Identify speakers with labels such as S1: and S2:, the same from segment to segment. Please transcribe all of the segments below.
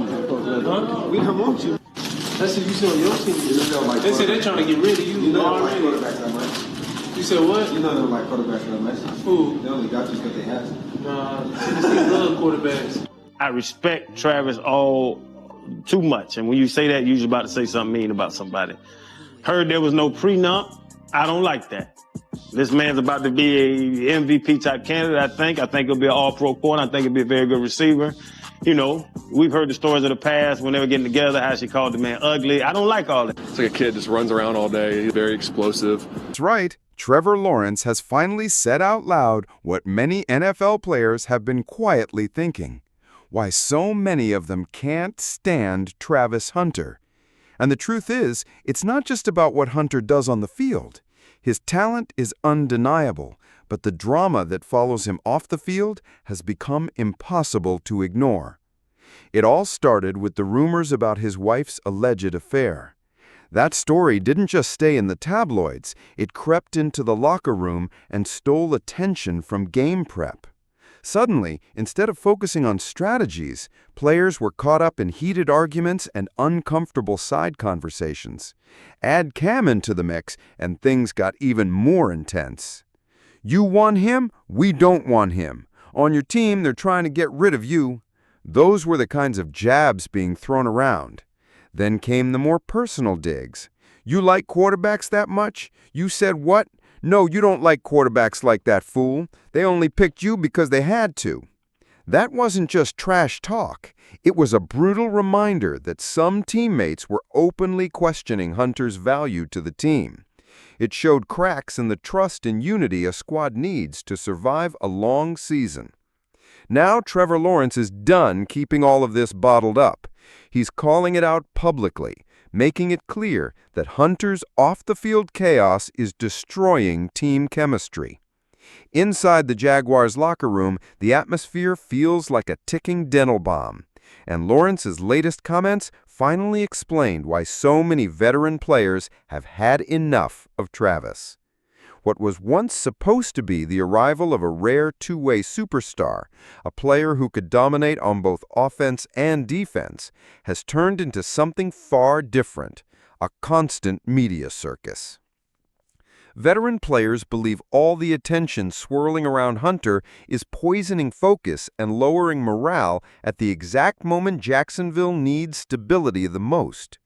S1: want you. Huh? We don't want you. That's what you said on your team. They said they're trying to get rid of you.
S2: You know they don't like quarterbacks that much.
S1: You said what?
S2: You know they don't like quarterbacks that much.
S1: Who?
S2: They only got you because they have to.
S1: Nah, Tennessee love quarterbacks.
S3: I respect Travis all too much. And when you say that, you're usually about to say something mean about somebody. Heard there was no prenup. I don't like that. This man's about to be a MVP type candidate, I think. I think he'll be an all-pro corner. I think he'll be a very good receiver. You know, we've heard the stories of the past when they were getting together, how she called the man ugly. I don't like all that.
S4: It's like a kid just runs around all day. He's very explosive.
S5: That's right. Trevor Lawrence has finally said out loud what many NFL players have been quietly thinking. Why so many of them can't stand Travis Hunter. And the truth is, it's not just about what Hunter does on the field. His talent is undeniable, but the drama that follows him off the field has become impossible to ignore. It all started with the rumors about his wife's alleged affair. That story didn't just stay in the tabloids, it crept into the locker room and stole attention from game prep. Suddenly, instead of focusing on strategies, players were caught up in heated arguments and uncomfortable side conversations. Add Cam into the mix, and things got even more intense. You want him? We don't want him. On your team, they're trying to get rid of you. Those were the kinds of jabs being thrown around. Then came the more personal digs. You like quarterbacks that much? You said what? No, you don't like quarterbacks like that, fool. They only picked you because they had to. That wasn't just trash talk. It was a brutal reminder that some teammates were openly questioning Hunter's value to the team. It showed cracks in the trust and unity a squad needs to survive a long season. Now Trevor Lawrence is done keeping all of this bottled up. He's calling it out publicly, making it clear that Hunter's off-the-field chaos is destroying team chemistry. Inside the Jaguars' locker room, the atmosphere feels like a ticking dental bomb. And Lawrence's latest comments finally explained why so many veteran players have had enough of Travis. What was once supposed to be the arrival of a rare two-way superstar, a player who could dominate on both offense and defense, has turned into something far different, a constant media circus. Veteran players believe all the attention swirling around Hunter is poisoning focus and lowering morale at the exact moment Jacksonville needs stability the most.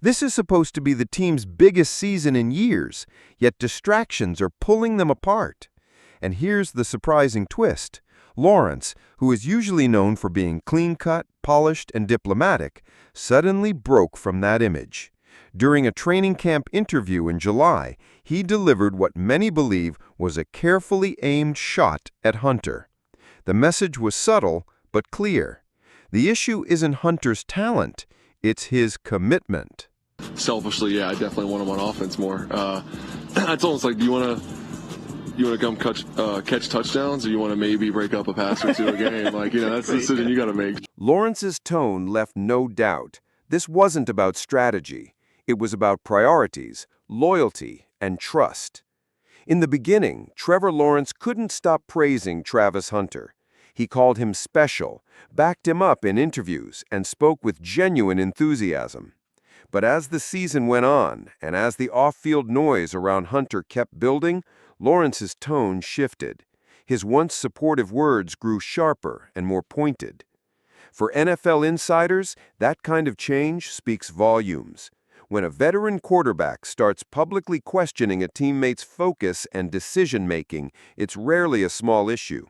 S5: This is supposed to be the team's biggest season in years, yet distractions are pulling them apart. And here's the surprising twist. Lawrence, who is usually known for being clean-cut, polished, and diplomatic, suddenly broke from that image. During a training camp interview in July, he delivered what many believe was a carefully aimed shot at Hunter. The message was subtle, but clear. The issue isn't Hunter's talent, it's his commitment.
S4: Selfishly, yeah, I definitely want him on offense more. I told him, it's like, do you want to come catch touchdowns, or you want to maybe break up a pass or two a game? Like, that's the decision you got to make.
S5: Lawrence's tone left no doubt. This wasn't about strategy. It was about priorities, loyalty, and trust. In the beginning, Trevor Lawrence couldn't stop praising Travis Hunter. He called him special, backed him up in interviews, and spoke with genuine enthusiasm. But as the season went on, and as the off-field noise around Hunter kept building, Lawrence's tone shifted. His once supportive words grew sharper and more pointed. For NFL insiders, that kind of change speaks volumes. When a veteran quarterback starts publicly questioning a teammate's focus and decision-making, it's rarely a small issue.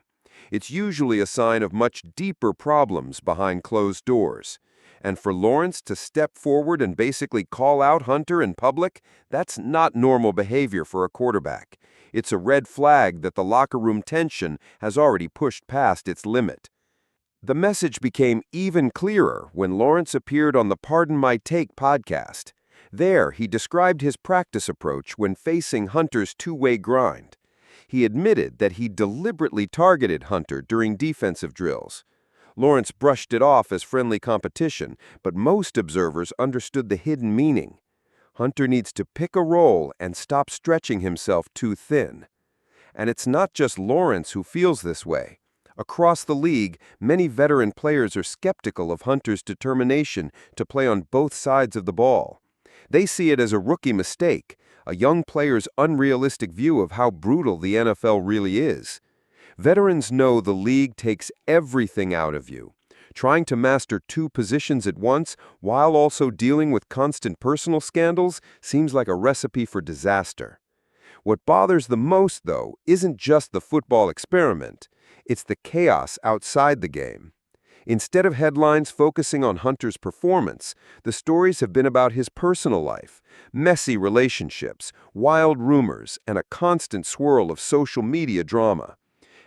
S5: It's usually a sign of much deeper problems behind closed doors. And for Lawrence to step forward and basically call out Hunter in public, that's not normal behavior for a quarterback. It's a red flag that the locker room tension has already pushed past its limit. The message became even clearer when Lawrence appeared on the Pardon My Take podcast. There, he described his practice approach when facing Hunter's two-way grind. He admitted that he deliberately targeted Hunter during defensive drills. Lawrence brushed it off as friendly competition, but most observers understood the hidden meaning. Hunter needs to pick a role and stop stretching himself too thin. And it's not just Lawrence who feels this way.
S6: Across the league, many veteran players are skeptical of Hunter's determination to play on both sides of the ball. They see it as a rookie mistake, a young player's unrealistic view of how brutal the NFL really is. Veterans know the league takes everything out of you. Trying to master two positions at once while also dealing with constant personal scandals seems like a recipe for disaster. What bothers the most, though, isn't just the football experiment. It's the chaos outside the game. Instead of headlines focusing on Hunter's performance, the stories have been about his personal life, messy relationships, wild rumors, and a constant swirl of social media drama.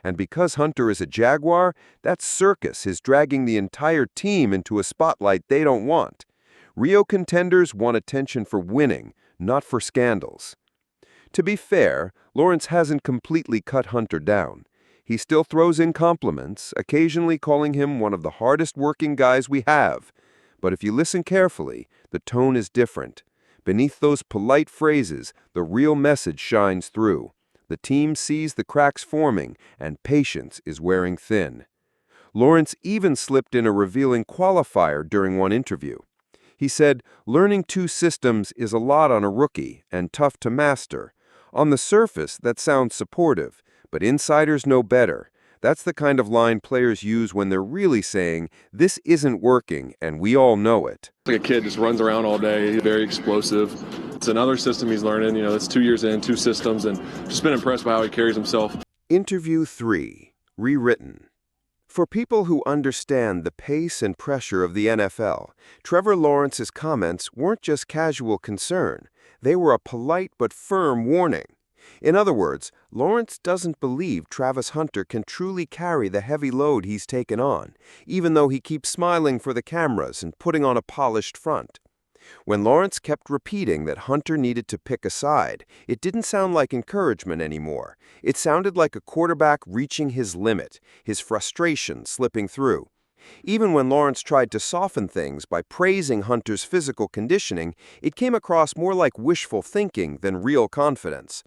S6: And because Hunter is a Jaguar, that circus is dragging the entire team into a spotlight they don't want. Rio contenders want attention for winning, not for scandals. To be fair, Lawrence hasn't completely cut Hunter down. He still throws in compliments, occasionally calling him one of the hardest working guys we have. But if you listen carefully, the tone is different. Beneath those polite phrases, the real message shines through. The team sees the cracks forming, and patience is wearing thin. Lawrence even slipped in a revealing qualifier during one interview. He said, "Learning two systems is a lot on a rookie and tough to master. On the surface, that sounds supportive, but insiders know better. That's the kind of line players use when they're really saying, this isn't working, and we all know it."
S4: Like a kid just runs around all day, he's very explosive. It's another system he's learning, it's 2 years in, two systems, and just been impressed by how he carries himself.
S6: Interview 3, rewritten. For people who understand the pace and pressure of the NFL, Trevor Lawrence's comments weren't just casual concern. They were a polite but firm warning. In other words, Lawrence doesn't believe Travis Hunter can truly carry the heavy load he's taken on, even though he keeps smiling for the cameras and putting on a polished front. When Lawrence kept repeating that Hunter needed to pick a side, it didn't sound like encouragement anymore. It sounded like a quarterback reaching his limit, his frustration slipping through. Even when Lawrence tried to soften things by praising Hunter's physical conditioning, it came across more like wishful thinking than real confidence.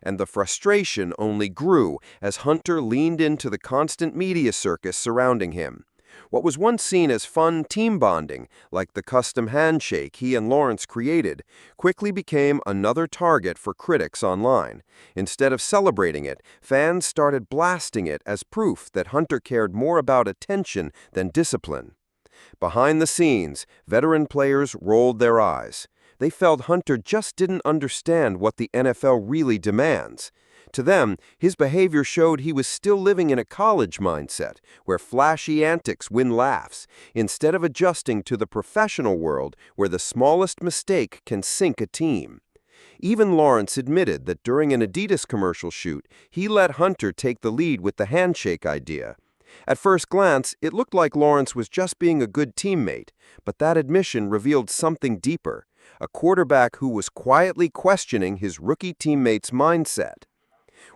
S6: And the frustration only grew as Hunter leaned into the constant media circus surrounding him. What was once seen as fun team bonding, like the custom handshake he and Lawrence created, quickly became another target for critics online. Instead of celebrating it, fans started blasting it as proof that Hunter cared more about attention than discipline. Behind the scenes, veteran players rolled their eyes. They felt Hunter just didn't understand what the NFL really demands. To them, his behavior showed he was still living in a college mindset, where flashy antics win laughs, instead of adjusting to the professional world where the smallest mistake can sink a team. Even Lawrence admitted that during an Adidas commercial shoot, he let Hunter take the lead with the handshake idea. At first glance, it looked like Lawrence was just being a good teammate, but that admission revealed something deeper, a quarterback who was quietly questioning his rookie teammate's mindset.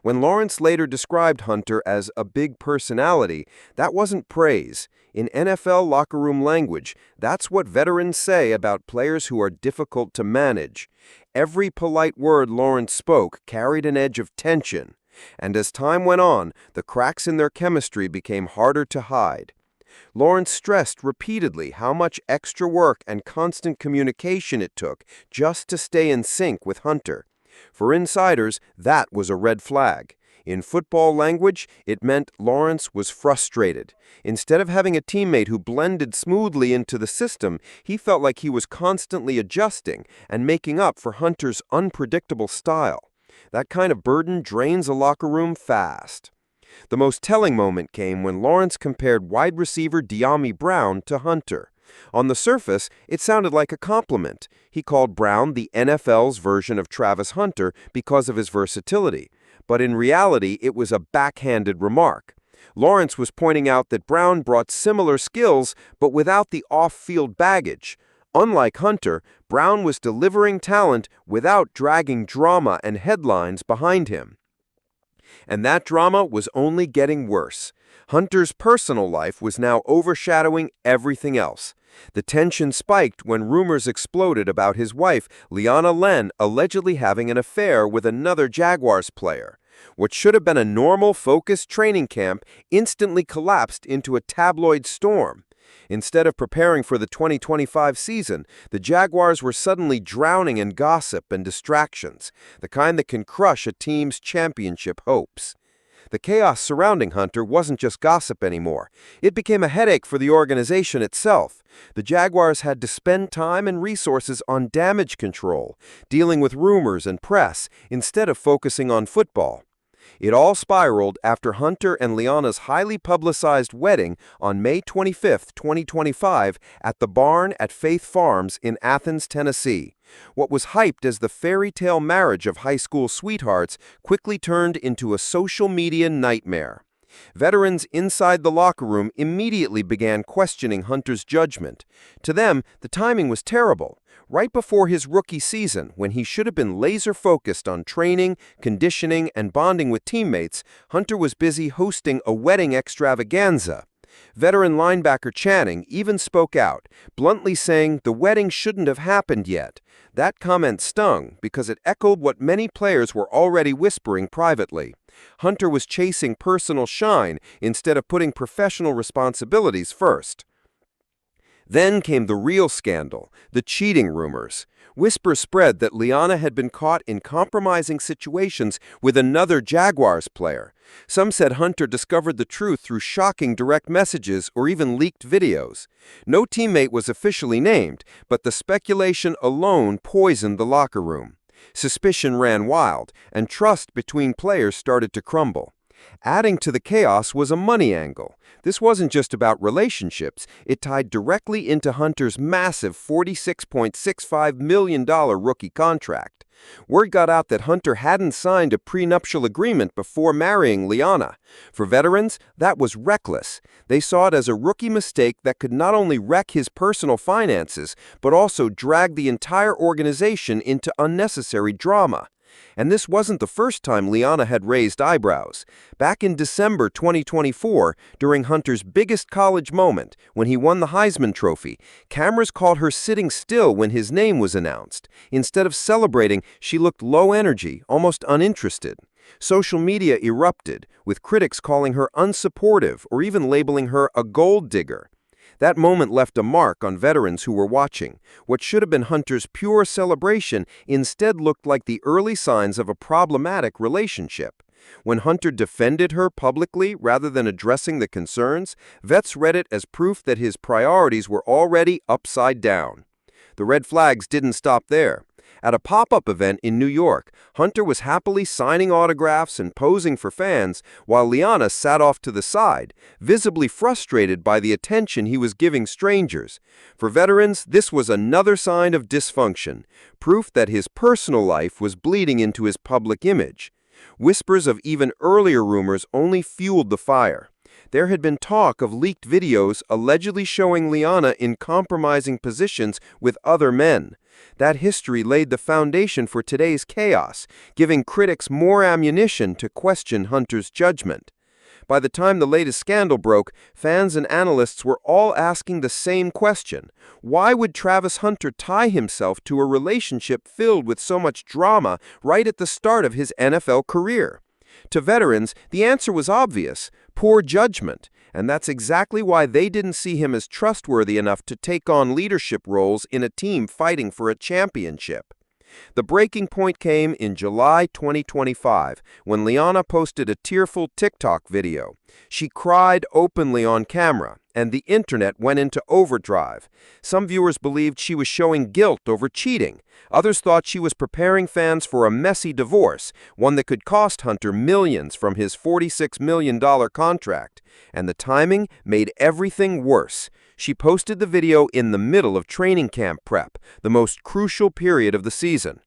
S6: When Lawrence later described Hunter as a big personality, that wasn't praise. In NFL locker room language, that's what veterans say about players who are difficult to manage. Every polite word Lawrence spoke carried an edge of tension. And as time went on, the cracks in their chemistry became harder to hide. Lawrence stressed repeatedly how much extra work and constant communication it took just to stay in sync with Hunter. For insiders, that was a red flag. In football language, it meant Lawrence was frustrated. Instead of having a teammate who blended smoothly into the system, he felt like he was constantly adjusting and making up for Hunter's unpredictable style. That kind of burden drains a locker room fast. The most telling moment came when Lawrence compared wide receiver De'Ami Brown to Hunter. On the surface, it sounded like a compliment. He called Brown the NFL's version of Travis Hunter because of his versatility. But in reality, it was a backhanded remark. Lawrence was pointing out that Brown brought similar skills, but without the off-field baggage. Unlike Hunter, Brown was delivering talent without dragging drama and headlines behind him. And that drama was only getting worse. Hunter's personal life was now overshadowing everything else. The tension spiked when rumors exploded about his wife, Liana Len, allegedly having an affair with another Jaguars player. What should have been a normal, focused training camp instantly collapsed into a tabloid storm. Instead of preparing for the 2025 season, the Jaguars were suddenly drowning in gossip and distractions, the kind that can crush a team's championship hopes. The chaos surrounding Hunter wasn't just gossip anymore. It became a headache for the organization itself. The Jaguars had to spend time and resources on damage control, dealing with rumors and press, instead of focusing on football. It all spiraled after Hunter and Liana's highly publicized wedding on May 25, 2025, at the barn at Faith Farms in Athens, Tennessee. What was hyped as the fairy tale marriage of high school sweethearts quickly turned into a social media nightmare. Veterans inside the locker room immediately began questioning Hunter's judgment. To them, the timing was terrible. Right before his rookie season, when he should have been laser-focused on training, conditioning, and bonding with teammates, Hunter was busy hosting a wedding extravaganza. Veteran linebacker Channing even spoke out, bluntly saying the wedding shouldn't have happened yet. That comment stung because it echoed what many players were already whispering privately. Hunter was chasing personal shine instead of putting professional responsibilities first. Then came the real scandal, the cheating rumors. Whispers spread that Liana had been caught in compromising situations with another Jaguars player. Some said Hunter discovered the truth through shocking direct messages or even leaked videos. No teammate was officially named, but the speculation alone poisoned the locker room. Suspicion ran wild, and trust between players started to crumble. Adding to the chaos was a money angle. This wasn't just about relationships, it tied directly into Hunter's massive $46.65 million rookie contract. Word got out that Hunter hadn't signed a prenuptial agreement before marrying Liana. For veterans, that was reckless. They saw it as a rookie mistake that could not only wreck his personal finances, but also drag the entire organization into unnecessary drama. And this wasn't the first time Liana had raised eyebrows. Back in December 2024, during Hunter's biggest college moment, when he won the Heisman Trophy, cameras caught her sitting still when his name was announced. Instead of celebrating, she looked low energy, almost uninterested. Social media erupted, with critics calling her unsupportive or even labeling her a gold digger. That moment left a mark on veterans who were watching. What should have been Hunter's pure celebration instead looked like the early signs of a problematic relationship. When Hunter defended her publicly rather than addressing the concerns, vets read it as proof that his priorities were already upside down. The red flags didn't stop there. At a pop-up event in New York, Hunter was happily signing autographs and posing for fans, while Liana sat off to the side, visibly frustrated by the attention he was giving strangers. For veterans, this was another sign of dysfunction, proof that his personal life was bleeding into his public image. Whispers of even earlier rumors only fueled the fire. There had been talk of leaked videos allegedly showing Liana in compromising positions with other men. That history laid the foundation for today's chaos, giving critics more ammunition to question Hunter's judgment. By the time the latest scandal broke, fans and analysts were all asking the same question. Why would Travis Hunter tie himself to a relationship filled with so much drama right at the start of his NFL career? To veterans, the answer was obvious: poor judgment. And that's exactly why they didn't see him as trustworthy enough to take on leadership roles in a team fighting for a championship. The breaking point came in July 2025, when Liana posted a tearful TikTok video. She cried openly on camera, and the internet went into overdrive. Some viewers believed she was showing guilt over cheating. Others thought she was preparing fans for a messy divorce, one that could cost Hunter millions from his $46 million contract. And the timing made everything worse. She posted the video in the middle of training camp prep, the most crucial period of the season.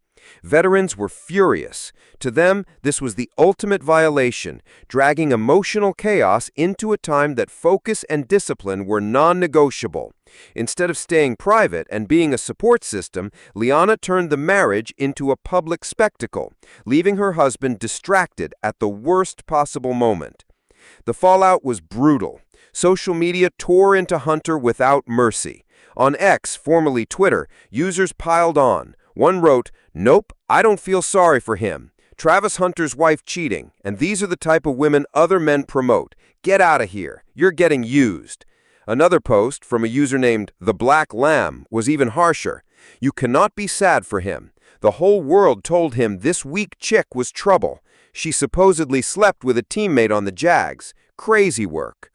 S6: Veterans were furious. To them, this was the ultimate violation, dragging emotional chaos into a time that focus and discipline were non-negotiable. Instead of staying private and being a support system, Liana turned the marriage into a public spectacle, leaving her husband distracted at the worst possible moment. The fallout was brutal. Social media tore into Hunter without mercy. On X, formerly Twitter, users piled on. One wrote, "Nope, I don't feel sorry for him." Travis Hunter's wife cheating, and these are the type of women other men promote. Get out of here. You're getting used. Another post from a user named The Black Lamb was even harsher. You cannot be sad for him. The whole world told him this weak chick was trouble. She supposedly slept with a teammate on the Jags. Crazy work.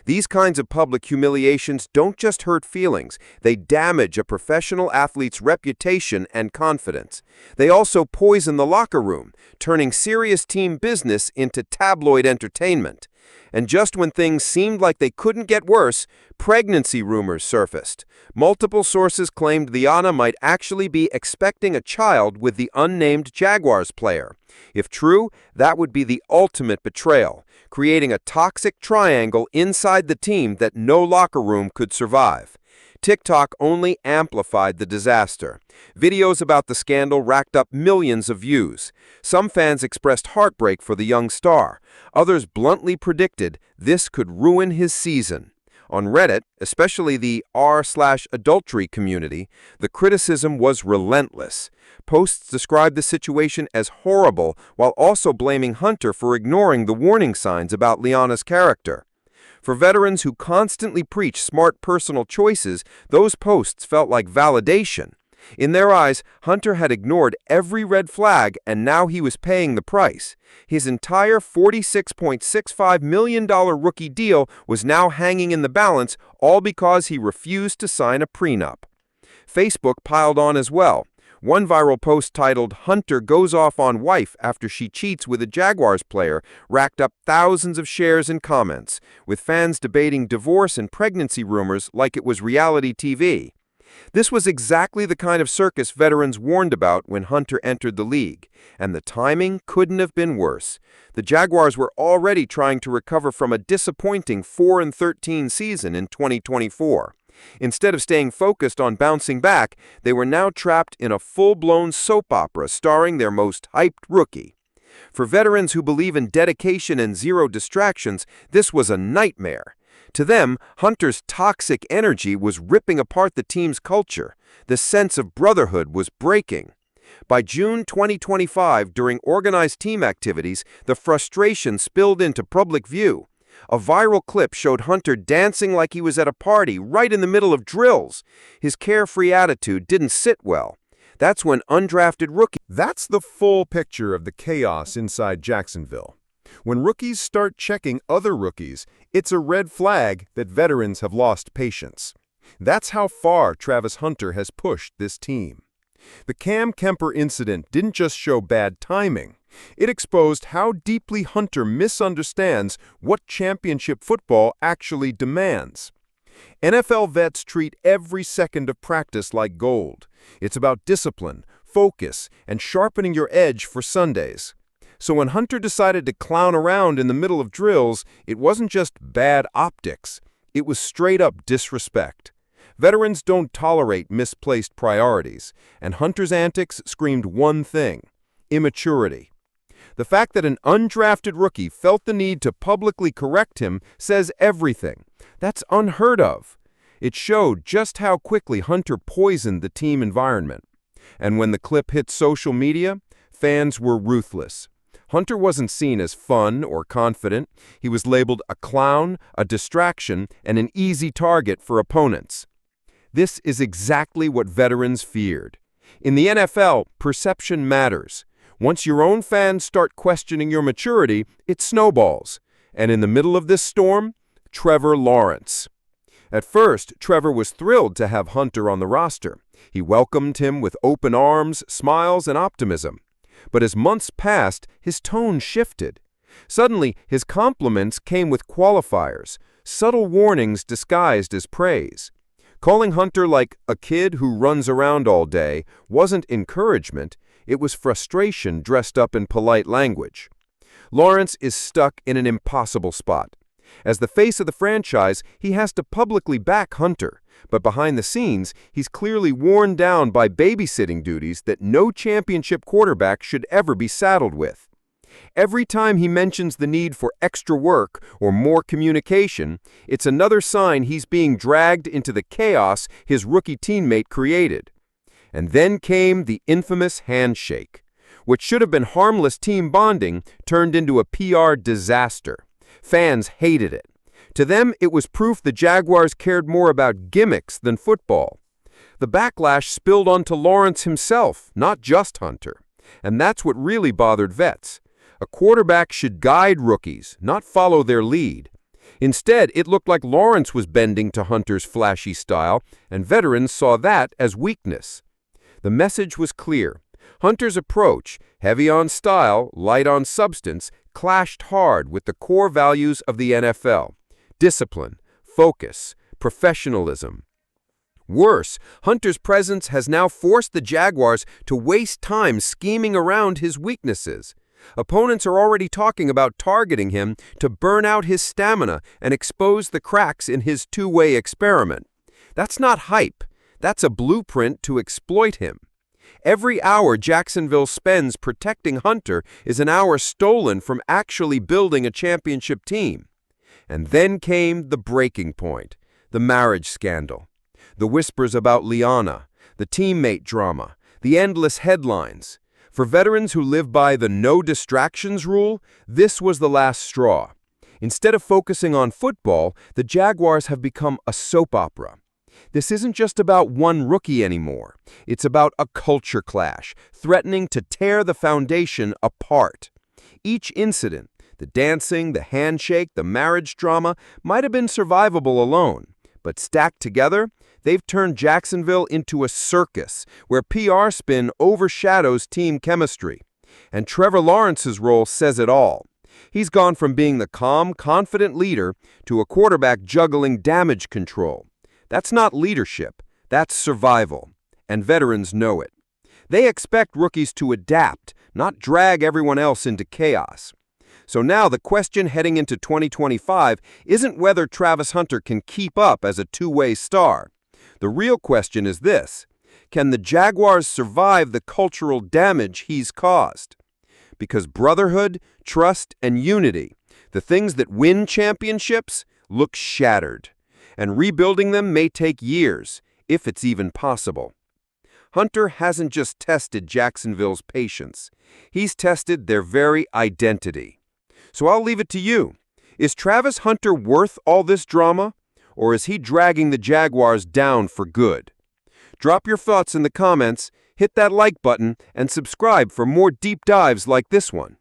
S6: These kinds of public humiliations don't just hurt feelings, they damage a professional athlete's reputation and confidence. They also poison the locker room, turning serious team business into tabloid entertainment. And just when things seemed like they couldn't get worse, pregnancy rumors surfaced. Multiple sources claimed Liana might actually be expecting a child with the unnamed Jaguars player. If true, that would be the ultimate betrayal, creating a toxic triangle inside the team that no locker room could survive. TikTok only amplified the disaster. Videos about the scandal racked up millions of views. Some fans expressed heartbreak for the young star. Others bluntly predicted this could ruin his season. On Reddit, especially the r/adultery community, the criticism was relentless. Posts described the situation as horrible while also blaming Hunter for ignoring the warning signs about Liana's character. For veterans who constantly preach smart personal choices, those posts felt like validation. In their eyes, Hunter had ignored every red flag and now he was paying the price. His entire $46.65 million rookie deal was now hanging in the balance, all because he refused to sign a prenup. Facebook piled on as well. One viral post titled, "Hunter Goes Off on Wife After She Cheats with a Jaguars Player," racked up thousands of shares and comments, with fans debating divorce and pregnancy rumors like it was reality TV. This was exactly the kind of circus veterans warned about when Hunter entered the league, and the timing couldn't have been worse. The Jaguars were already trying to recover from a disappointing 4-13 season in 2024. Instead of staying focused on bouncing back, they were now trapped in a full-blown soap opera starring their most hyped rookie. For veterans who believe in dedication and zero distractions, this was a nightmare. To them, Hunter's toxic energy was ripping apart the team's culture. The sense of brotherhood was breaking. By June 2025, during organized team activities, the frustration spilled into public view. A viral clip showed Hunter dancing like he was at a party right in the middle of drills. His carefree attitude didn't sit well. That's when undrafted rookies...
S5: That's the full picture of the chaos inside Jacksonville. When rookies start checking other rookies, it's a red flag that veterans have lost patience. That's how far Travis Hunter has pushed this team. The Cam Kemper incident didn't just show bad timing. It exposed how deeply Hunter misunderstands what championship football actually demands. NFL vets treat every second of practice like gold. It's about discipline, focus, and sharpening your edge for Sundays. So when Hunter decided to clown around in the middle of drills, it wasn't just bad optics. It was straight-up disrespect. Veterans don't tolerate misplaced priorities, and Hunter's antics screamed one thing: immaturity. The fact that an undrafted rookie felt the need to publicly correct him says everything. That's unheard of. It showed just how quickly Hunter poisoned the team environment. And when the clip hit social media, fans were ruthless. Hunter wasn't seen as fun or confident. He was labeled a clown, a distraction, and an easy target for opponents. This is exactly what veterans feared. In the NFL, perception matters. Once your own fans start questioning your maturity, it snowballs. And in the middle of this storm, Trevor Lawrence. At first, Trevor was thrilled to have Hunter on the roster. He welcomed him with open arms, smiles, and optimism. But as months passed, his tone shifted. Suddenly, his compliments came with qualifiers, subtle warnings disguised as praise. Calling Hunter like a kid who runs around all day wasn't encouragement, it was frustration dressed up in polite language. Lawrence is stuck in an impossible spot. As the face of the franchise, he has to publicly back Hunter, but behind the scenes, he's clearly worn down by babysitting duties that no championship quarterback should ever be saddled with. Every time he mentions the need for extra work or more communication, it's another sign he's being dragged into the chaos his rookie teammate created. And then came the infamous handshake.
S6: What should have been harmless team bonding turned into a PR disaster. Fans hated it. To them, it was proof the Jaguars cared more about gimmicks than football. The backlash spilled onto Lawrence himself, not just Hunter. And that's what really bothered vets. A quarterback should guide rookies, not follow their lead. Instead, it looked like Lawrence was bending to Hunter's flashy style, and veterans saw that as weakness. The message was clear. Hunter's approach, heavy on style, light on substance, clashed hard with the core values of the NFL: discipline, focus, professionalism. Worse, Hunter's presence has now forced the Jaguars to waste time scheming around his weaknesses. Opponents are already talking about targeting him to burn out his stamina and expose the cracks in his two-way experiment. That's not hype. That's a blueprint to exploit him. Every hour Jacksonville spends protecting Hunter is an hour stolen from actually building a championship team. And then came the breaking point, the marriage scandal. The whispers about Liana, the teammate drama, the endless headlines. For veterans who live by the no distractions rule, this was the last straw. Instead of focusing on football, the Jaguars have become a soap opera. This isn't just about one rookie anymore. It's about a culture clash, threatening to tear the foundation apart. Each incident, the dancing, the handshake, the marriage drama, might have been survivable alone. But stacked together, they've turned Jacksonville into a circus where PR spin overshadows team chemistry. And Trevor Lawrence's role says it all. He's gone from being the calm, confident leader to a quarterback juggling damage control. That's not leadership, that's survival. And veterans know it. They expect rookies to adapt, not drag everyone else into chaos. So now the question heading into 2025 isn't whether Travis Hunter can keep up as a two-way star. The real question is this: can the Jaguars survive the cultural damage he's caused? Because brotherhood, trust, and unity, the things that win championships, look shattered. And rebuilding them may take years, if it's even possible. Hunter hasn't just tested Jacksonville's patience. He's tested their very identity. So I'll leave it to you. Is Travis Hunter worth all this drama? Or is he dragging the Jaguars down for good? Drop your thoughts in the comments, hit that like button, and subscribe for more deep dives like this one.